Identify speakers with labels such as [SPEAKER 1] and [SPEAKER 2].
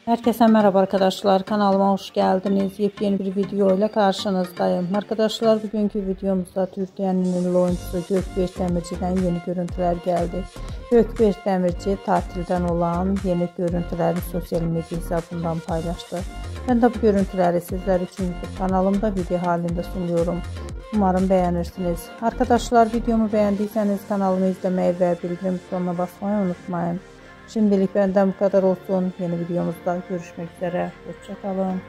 [SPEAKER 1] Herkese merhaba arkadaşlar, kanalıma hoş geldiniz. Yepyeni bir video ile karşınızdayım. Arkadaşlar, bugünkü videomuzda Türkiye'nin ünlü oyuncusu Gökberk Demirci'den yeni görüntüler geldi. Gökberk Demirci tatilden olan yeni görüntülerini sosyal medya hesabından paylaştı. Ben de bu görüntüleri sizler için YouTube kanalımda video halinde sunuyorum. Umarım beğenirsiniz. Arkadaşlar, videomu beğendiyseniz kanalımı izlemeyi ve bildirim butonuna basmayı unutmayın. Şimdilik benden bu kadar olsun. Yeni videomuzda görüşmek üzere. Hoşça kalın.